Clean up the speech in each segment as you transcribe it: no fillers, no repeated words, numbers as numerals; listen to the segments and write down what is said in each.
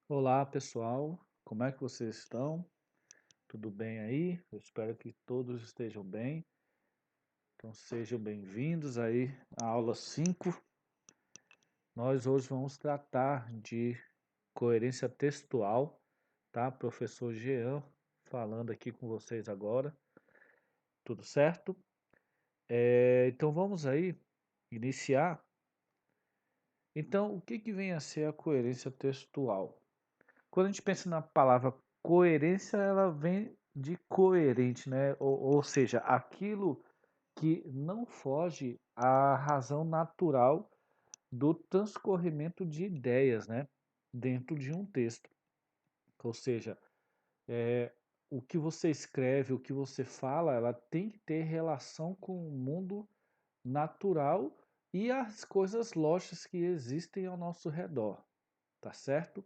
Olá, pessoal. Como é que vocês estão? Tudo bem aí? Eu espero que todos estejam bem. Então sejam bem-vindos aí à aula 5. Nós hoje vamos tratar de coerência textual, tá? Professor Jean falando aqui com vocês agora. Tudo certo? Então vamos aí iniciar. Então, o que que vem a ser a coerência textual? Quando a gente pensa na palavra coerência, ela vem de coerente, né? Ou seja, aquilo que não foge à razão natural do transcorrimento de ideias, né? Dentro de um texto. Ou seja, o que você escreve, o que você fala, ela tem que ter relação com o mundo natural e as coisas lógicas que existem ao nosso redor, tá certo?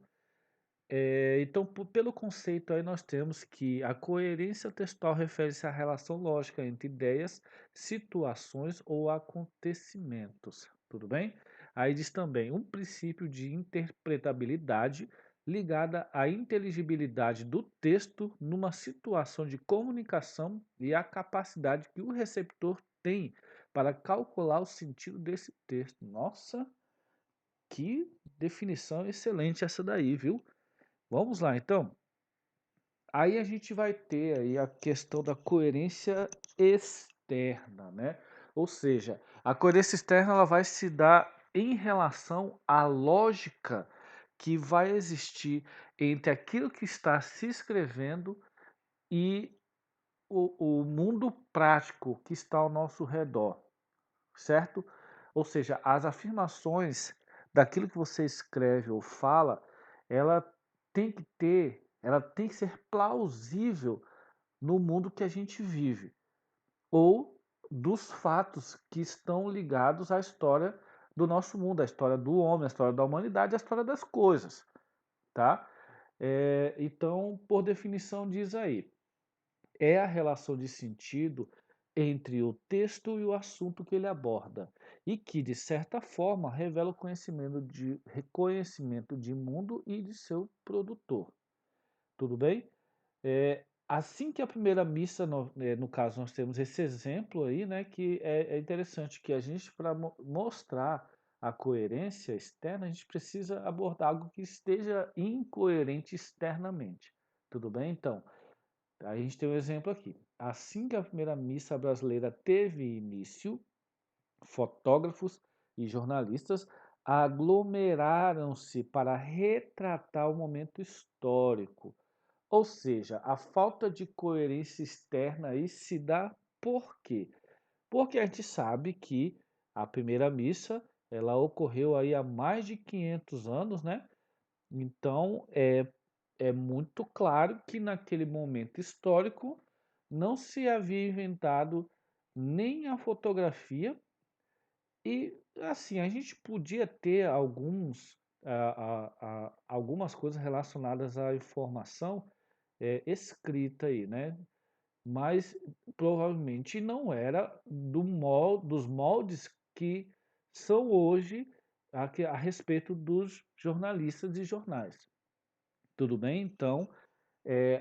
Então, pelo conceito aí, nós temos que a coerência textual refere-se à relação lógica entre ideias, situações ou acontecimentos. Tudo bem? Aí diz também um princípio de interpretabilidade ligada à inteligibilidade do texto numa situação de comunicação e à capacidade que o receptor tem para calcular o sentido desse texto. Nossa, que definição excelente essa daí, viu? Vamos lá, então. Aí a gente vai ter aí a questão da coerência externa, né? Ou seja, a coerência externa ela vai se dar em relação à lógica que vai existir entre aquilo que está se escrevendo e o mundo prático que está ao nosso redor, certo? Ou seja, as afirmações daquilo que você escreve ou fala, ela ela tem que ser plausível no mundo que a gente vive, ou dos fatos que estão ligados à história do nosso mundo, à história do homem, à história da humanidade, à história das coisas, tá? Então, por definição, diz aí, é a relação de sentido entre o texto e o assunto que ele aborda, e que, de certa forma, revela o reconhecimento de mundo e de seu produtor. Tudo bem? Assim que a primeira missa, no caso, nós temos esse exemplo aí, né, que é interessante que a gente, para mostrar a coerência externa, a gente precisa abordar algo que esteja incoerente externamente. Tudo bem? Então, a gente tem um exemplo aqui. Assim que a primeira missa brasileira teve início, fotógrafos e jornalistas aglomeraram-se para retratar o momento histórico. Ou seja, a falta de coerência externa aí se dá por quê? Porque a gente sabe que a primeira missa ela ocorreu aí há mais de 500 anos, né? Então é muito claro que naquele momento histórico não se havia inventado nem a fotografia e assim a gente podia ter algumas coisas relacionadas à informação escrita aí, né? Mas provavelmente não era dos moldes que são hoje a respeito dos jornalistas e jornais. Tudo bem? Então,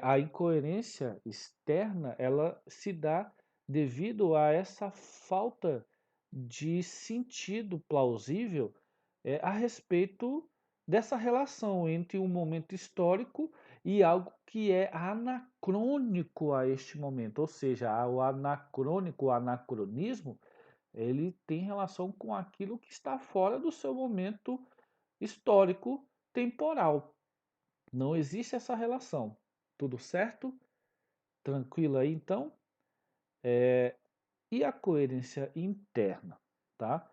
a incoerência externa, ela se dá devido a essa falta de sentido plausível a respeito dessa relação entre um momento histórico e algo que é anacrônico a este momento. Ou seja, o anacrônico, o anacronismo, ele tem relação com aquilo que está fora do seu momento histórico temporal. Não existe essa relação. Tudo certo? Tranquilo aí então? E a coerência interna, tá?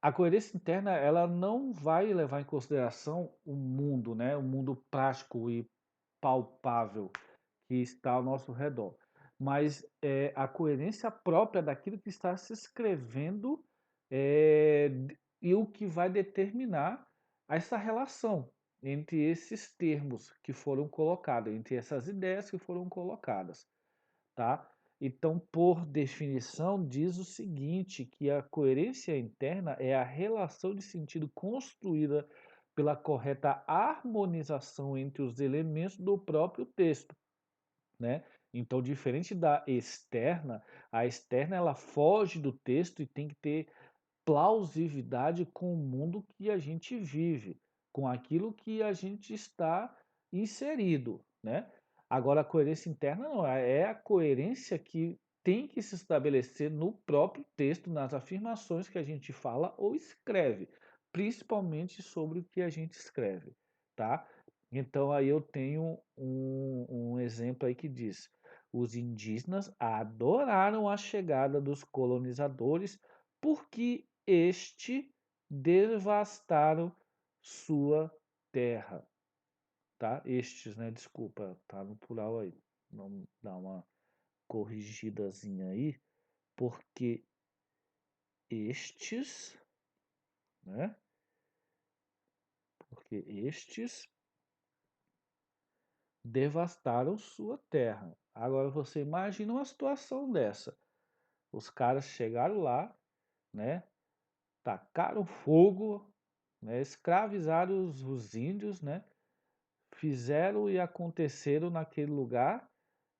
A coerência interna ela não vai levar em consideração o mundo, né? O mundo prático e palpável que está ao nosso redor, mas a coerência própria daquilo que está se escrevendo e o que vai determinar essa relação entre esses termos que foram colocados, entre essas ideias que foram colocadas, tá? Então, por definição, diz o seguinte, que a coerência interna é a relação de sentido construída pela correta harmonização entre os elementos do próprio texto, né? Então, diferente da externa, a externa ela foge do texto e tem que ter plausibilidade com o mundo que a gente vive, com aquilo que a gente está inserido, né? Agora, a coerência interna não, é a coerência que tem que se estabelecer no próprio texto, nas afirmações que a gente fala ou escreve, principalmente sobre o que a gente escreve, tá? Então, aí eu tenho um exemplo aí que diz: os indígenas adoraram a chegada dos colonizadores porque devastaram sua terra, tá? Estes, né? Desculpa, tá no plural aí. Vamos dar uma corrigidazinha aí, porque estes, né? Porque estes devastaram sua terra. Agora você imagina uma situação dessa. Os caras chegaram lá, né? Tacaram fogo, né? Escravizaram os índios, né? Fizeram e aconteceram naquele lugar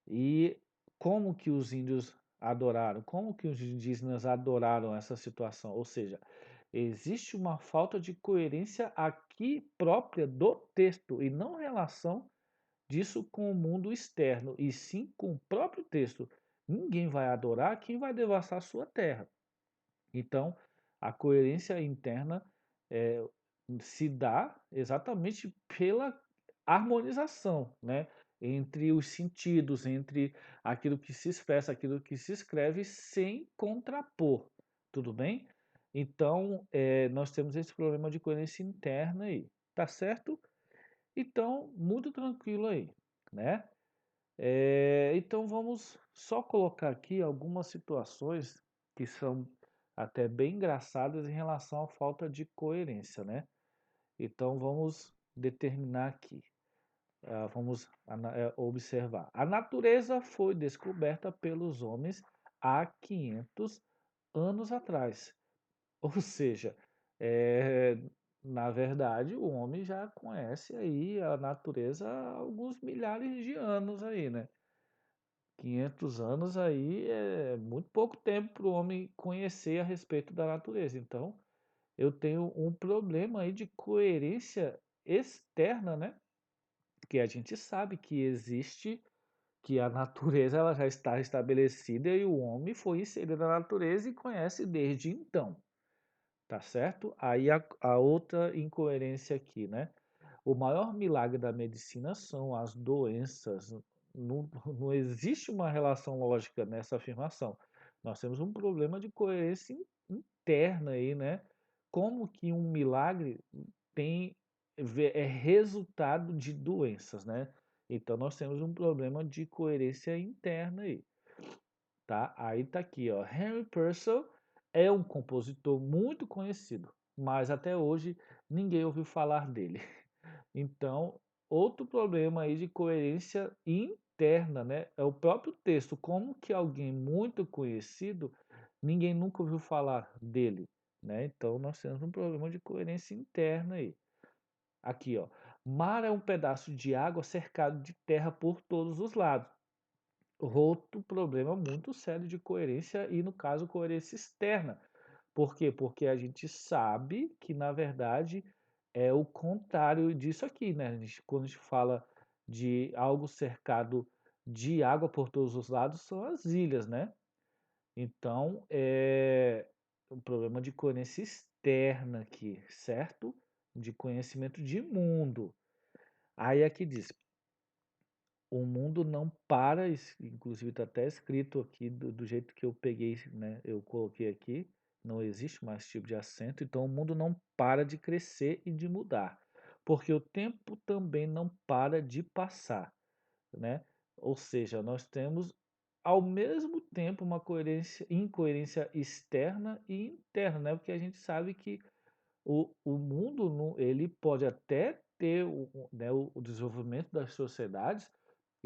e como que os índios adoraram, como que os indígenas adoraram essa situação. Ou seja, existe uma falta de coerência aqui própria do texto e não relação disso com o mundo externo, e sim com o próprio texto. Ninguém vai adorar quem vai devastar a sua terra. Então, a coerência interna eh, se dá exatamente pela harmonização, né, entre os sentidos, entre aquilo que se expressa, aquilo que se escreve, sem contrapor, tudo bem? Então, nós temos esse problema de coerência interna aí, tá certo? Então, muito tranquilo aí, né? Então vamos só colocar aqui algumas situações que são até bem engraçadas em relação à falta de coerência, né? Então vamos determinar aqui, vamos observar. A natureza foi descoberta pelos homens há 500 anos atrás. Ou seja, eh, na verdade o homem já conhece aí a natureza há alguns milhares de anos aí, né? 500 anos aí é muito pouco tempo para o homem conhecer a respeito da natureza. Então, eu tenho um problema aí de coerência externa, né? Porque a gente sabe que existe, que a natureza ela já está estabelecida e o homem foi inserido na natureza e conhece desde então, tá certo? Aí a outra incoerência aqui, né? O maior milagre da medicina são as doenças. Não, não existe uma relação lógica nessa afirmação. Nós temos um problema de coerência interna aí, né? Como que um milagre tem é resultado de doenças, né? Então nós temos um problema de coerência interna aí, tá? Aí tá aqui, ó. Henry Purcell é um compositor muito conhecido, mas até hoje ninguém ouviu falar dele. Então, outro problema aí de coerência interna, né? É o próprio texto. Como que alguém muito conhecido, ninguém nunca ouviu falar dele, né? Então, nós temos um problema de coerência interna aí. Aqui, ó. Mar é um pedaço de água cercado de terra por todos os lados. Outro problema muito sério de coerência e, no caso, coerência externa. Por quê? Porque a gente sabe que, na verdade, é o contrário disso aqui, né? Quando a gente fala de algo cercado de água por todos os lados, são as ilhas, né? Então, é um problema de coerência externa aqui, certo? De conhecimento de mundo. Aí aqui diz, o mundo não para, inclusive está até escrito aqui do jeito que eu peguei, né? Eu coloquei aqui, não existe mais esse tipo de acento, então o mundo não para de crescer e de mudar, porque o tempo também não para de passar, né? Ou seja, nós temos ao mesmo tempo uma incoerência externa e interna, né? Porque a gente sabe que o mundo ele pode até ter né, o desenvolvimento das sociedades,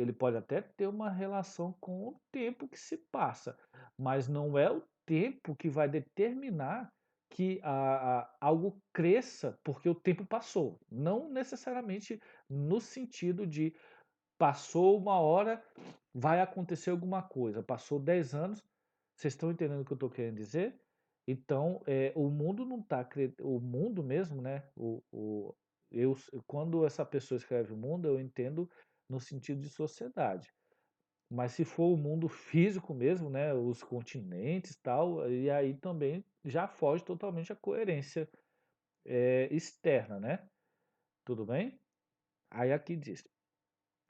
ele pode até ter uma relação com o tempo que se passa, mas não é o tempo que vai determinar que algo cresça porque o tempo passou. Não necessariamente no sentido de passou uma hora, vai acontecer alguma coisa. Passou 10 anos, vocês estão entendendo o que eu estou querendo dizer? Então, o mundo não está. O mundo mesmo, né? Quando essa pessoa escreve o mundo, eu entendo no sentido de sociedade. Mas se for o mundo físico mesmo, né, os continentes e tal, e aí também já foge totalmente a coerência externa, né? Tudo bem? Aí aqui diz: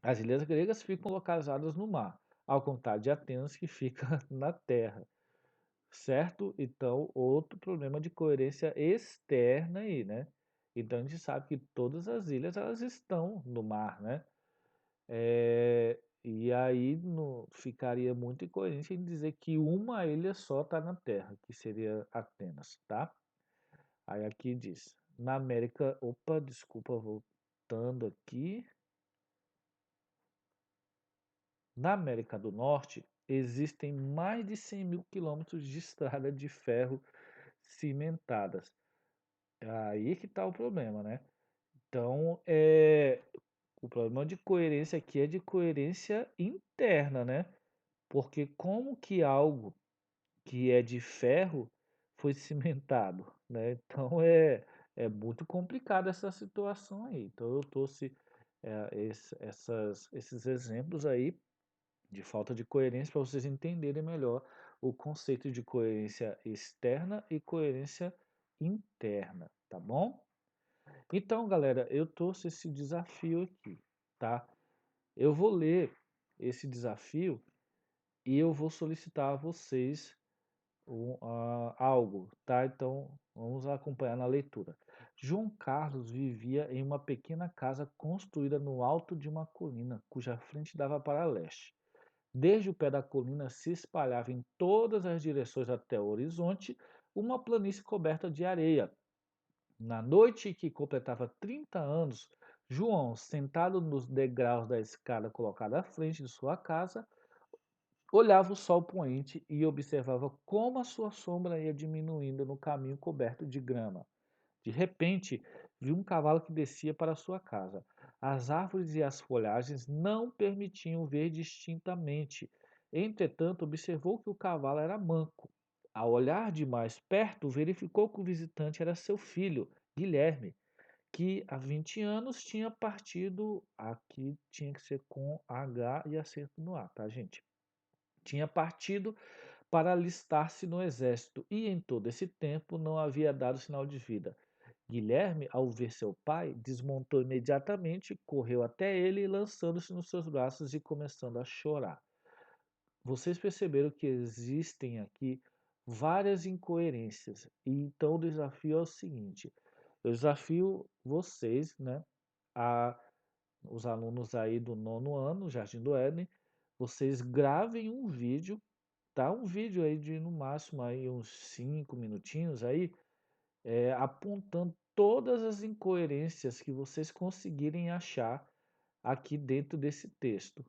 as ilhas gregas ficam localizadas no mar, ao contrário de Atenas, que fica na terra, certo? Então, outro problema de coerência externa aí, né? Então a gente sabe que todas as ilhas elas estão no mar, né? E aí ficaria muito incoerente em dizer que uma ilha só está na Terra, que seria Atenas, tá? Aí aqui diz, na América, opa, desculpa, voltando aqui. Na América do Norte, existem mais de 100 mil quilômetros de estrada de ferro cimentadas. Aí que está o problema, né? Então, o problema de coerência aqui é de coerência interna, né? Porque como que algo que é de ferro foi cimentado, né? Então é muito complicada essa situação aí. Então eu trouxe esses exemplos aí de falta de coerência para vocês entenderem melhor o conceito de coerência externa e coerência interna, tá bom? Então, galera, eu trouxe esse desafio aqui, tá? Eu vou ler esse desafio e eu vou solicitar a vocês algo, tá? Então, vamos acompanhar na leitura. João Carlos vivia em uma pequena casa construída no alto de uma colina, cuja frente dava para leste. Desde o pé da colina se espalhava em todas as direções até o horizonte uma planície coberta de areia. Na noite que completava 30 anos, João, sentado nos degraus da escada colocada à frente de sua casa, olhava o sol poente e observava como a sua sombra ia diminuindo no caminho coberto de grama. De repente, viu um cavalo que descia para sua casa. As árvores e as folhagens não permitiam ver distintamente. Entretanto, observou que o cavalo era manco. Ao olhar de mais perto, verificou que o visitante era seu filho, Guilherme, que há 20 anos tinha partido. Aqui tinha que ser com H e acento no A, tá, gente? Tinha partido para alistar-se no exército e em todo esse tempo não havia dado sinal de vida. Guilherme, ao ver seu pai, desmontou imediatamente, correu até ele, lançando-se nos seus braços e começando a chorar. Vocês perceberam que existem aqui várias incoerências. E então o desafio é o seguinte: eu desafio vocês, né, a os alunos aí do nono ano, Jardim do Éden, vocês gravem um vídeo, tá? Um vídeo aí de no máximo aí uns 5 minutinhos aí, apontando todas as incoerências que vocês conseguirem achar aqui dentro desse texto.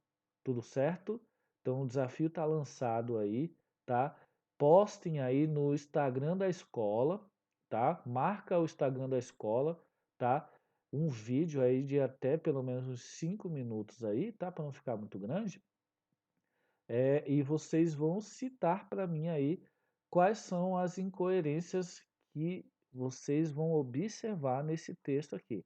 Tudo certo? Então o desafio está lançado aí, tá? Postem aí no Instagram da escola, tá? Marca o Instagram da escola, tá? Um vídeo aí de até pelo menos uns 5 minutos aí, tá? Para não ficar muito grande. E vocês vão citar para mim aí quais são as incoerências que vocês vão observar nesse texto aqui.